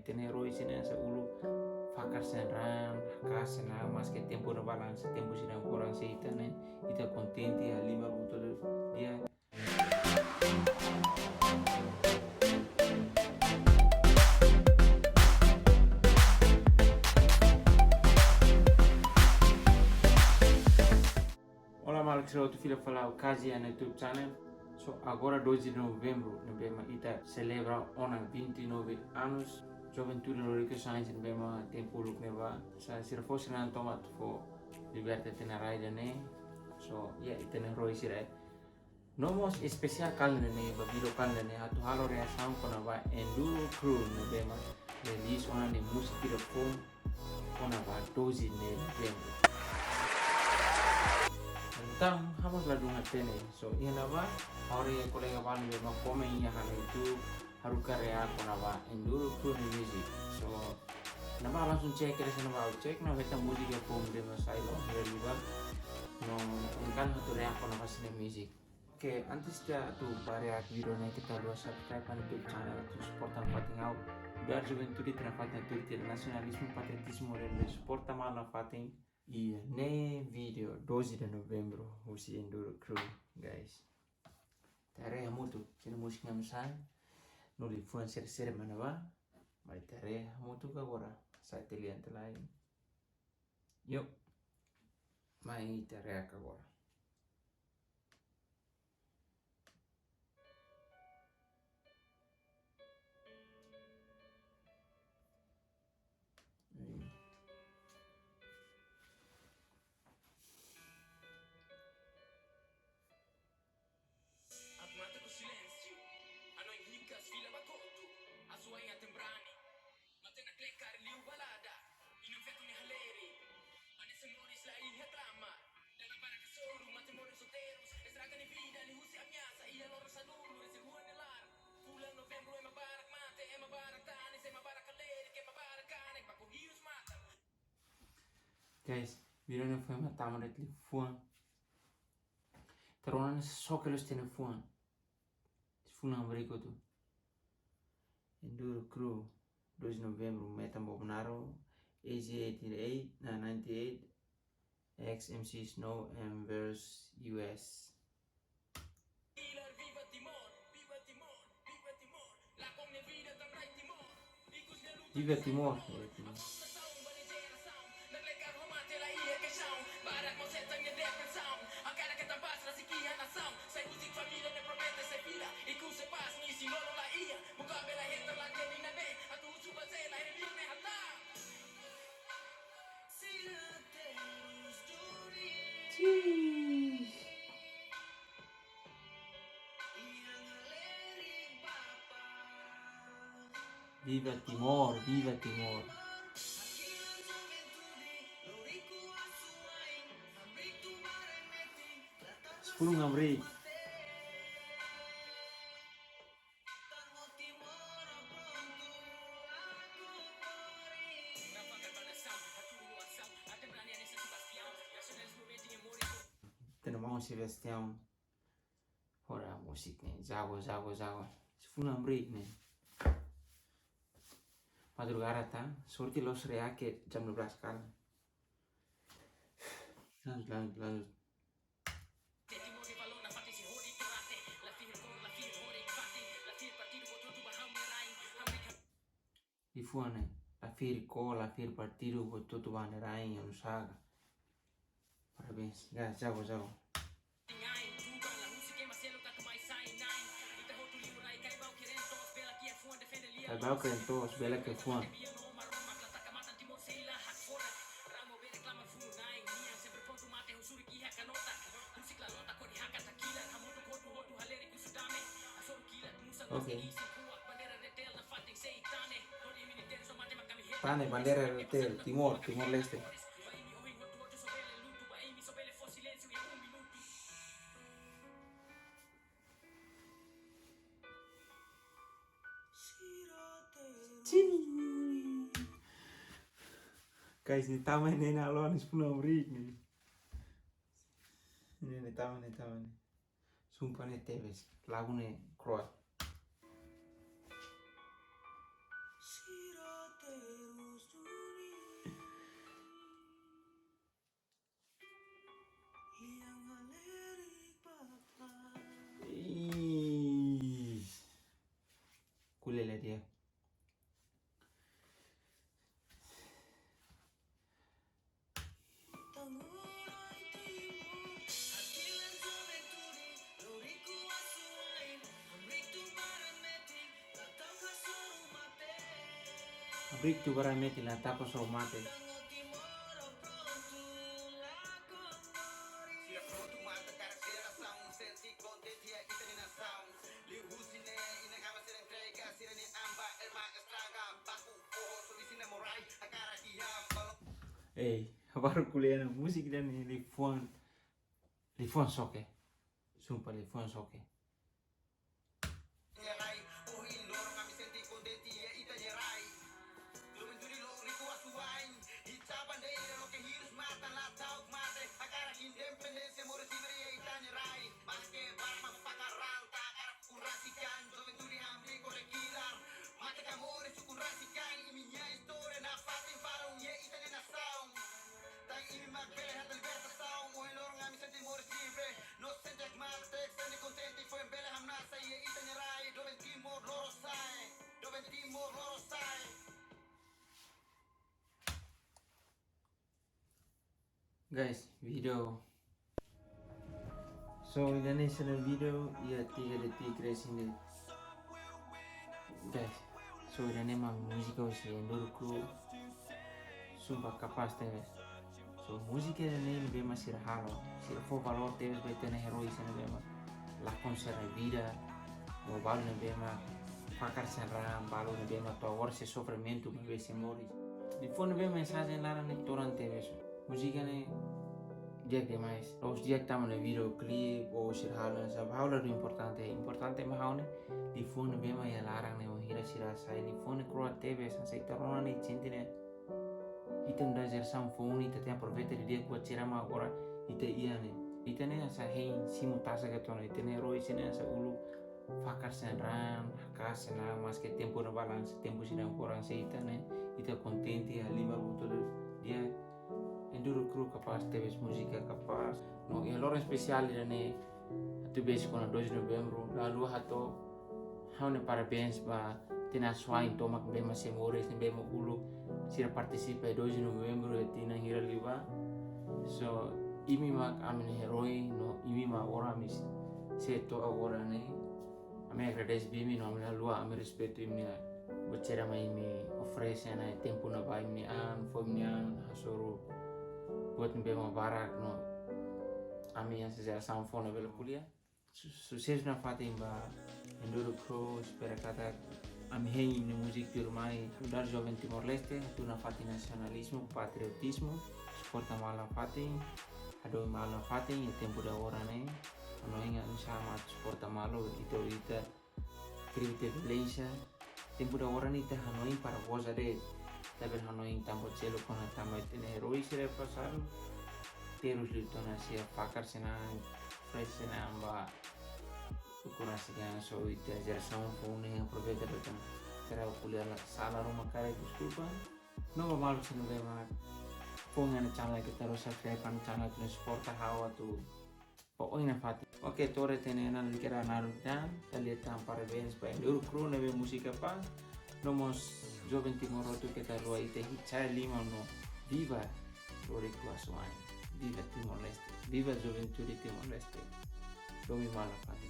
tene roi sina sa ulu fakar senran kas na mas ke tempo na balance tempo sina kurang seita ne ita kontenti ya 5 minuto dia. Olá, Marcos, outro filho falar o caso no YouTube channel. So, agora 12 de novembro, nós ita celebra ona 29 anos. Gioventù Lorico Sainz nós tempo look neva. Sa sira fosse na tomat fo liberta tenarai dane. So, ya ita na roi sira. Nomos especial kali ne babilo kali ne atu halo reação kona va enduro crew nebe release ona ne musik de phone ona va 12 de novembro. Tentang harus lalu ngatene so iya naba hari kolega paling memang komen iya hal itu harus karya aku naba enduro crew music so naba langsung cek kira sana naba cek naba kita musik ya pom de masailo dari luar no kan satu reak aku naba sini music. Oke, antes ya tuh variak videonya kita luas subscribe kan YouTube channel to support and fighting out biar Juventus di trafatnya tutti nasionalisme patriotismo dan support tamana fighting. Iya, ne video 12 de novembro usi enduro crew guys. Tare mutu, sini musik namsan. No li fuan ser mana ba? Mai tare mutu ka gora. Sa telian lain. Yuk. Mai tare ka gora. Mate silenzio, a noi nicca sfila bacoto, a sua ia tembrani, ma te na klekkar liu balada, in un feto ni haleri, a ne se moris la ia clama, dalla baraka soru, ma te moris soteros, estraga ni vida, li husi amyasa, ia loro sadulu, e se hua nelar, pula novembro e mabarak mate, e mabarak tani, se mabarak haleri, ke mabarak kane, bako hius mata. Guys, video ne foi matar de fuan. Terona só que eles têm fuan. Funan berikut tuh. Enduro crew 2 novembro Metam Bobnaro AZ88 98 XMC Snow and vs US. Viva Timor. Viva Timor, viva Timor. Sepuluh ngamri. Tenemos Sebastião. Ora musik nih, jago. Sepuluh ngamri nih. Madrugada tá? Sorte los reaque jam 12 kali. Lanjut. E fuane, la fir partido botou tu bandeirain no saga. Parabéns, guys, jago. Albao que todos, bela que fuan. Okay. Tane, bandera del Timor Leste. Guys, ini taman ini alon sepuluh rit nih. Ini taman. Sumpah nih tebes, lagu nih keluar. Abrik tu bara meti la tapo so mate. Baru kuliah na musik dan lifuan soke. Sumpah lifuan soke. Guys, video. So ini sana video ya 3 detik dari sini. Guys, so ini mah musik sih Enduro Crew. Sumpah kapas guys. So musik ini lebih masih halo. Si fo valor teves betene heroi sana bema. La conserva vida. No vale lebih mah fakar serram balo lebih mah tawar se sofrimento bebe se moris. Di fone bema mensagem lá na torrent teves. Música né dia que mais os dia que estamos no videoclip ou sirhala sabe haular do importante mas haune di phone bem mais larang né o hira sira sai di phone croa tv sa sai torona né cintine item da geração phone ita tem aproveita de dia com tira ma agora ita ia né ita né asa hei simutasa que tona ita né roi sine asa ulu fakar senran hakas na mas que tempo no balance tempo sina kurang sei ita né ita contente a lima butuh dia Enduro Crew capaz, teves música capaz. No, e allora speciale ne tu besi con 2 novembro, lalu hato haune parabéns ba tina swain tomak bema semores ne bema ulu sira participa 2 novembro e tina hira liba. So imi mak amin heroi no imi ma ora mis seto agora ne ame agradece bimi no amina lua ame rispetto imi bocera mai mi offrece na tempo na vai mi an foi mi an hasoro buat bema barak no ami yang sejak samfona bela kuliah sukses na fatin ba Enduro Crew spera kata ami hei ni musik di rumai dar jovem Timor Leste tu na fatin nasionalismo patriotismo suporta mala fatin ado mala fatin e tempo da ora ne ano inga sama suporta malo ita crivite violência tempo da ora ni ta hanoi para voza de tapi hanoi tambo celo con tambo tene heroi sere passaram terus lutona sia pakar sena fresh sena amba ukuran sekian so ita geração phone yang aproveita betul kera kuliah sala rumah kare desculpa no malu senu bema phone na channel kita terus subscribe pan channel tu suporta hawa tu pokoknya fati oke tore tene na likera narutan talietan parabéns pa Enduro Crew nebe música pa nomos jovem Timor Leste que tá rua ite hitchai lima no viva Lorico Asuai viva Timor Leste viva Juventude Timor Leste domi mala fati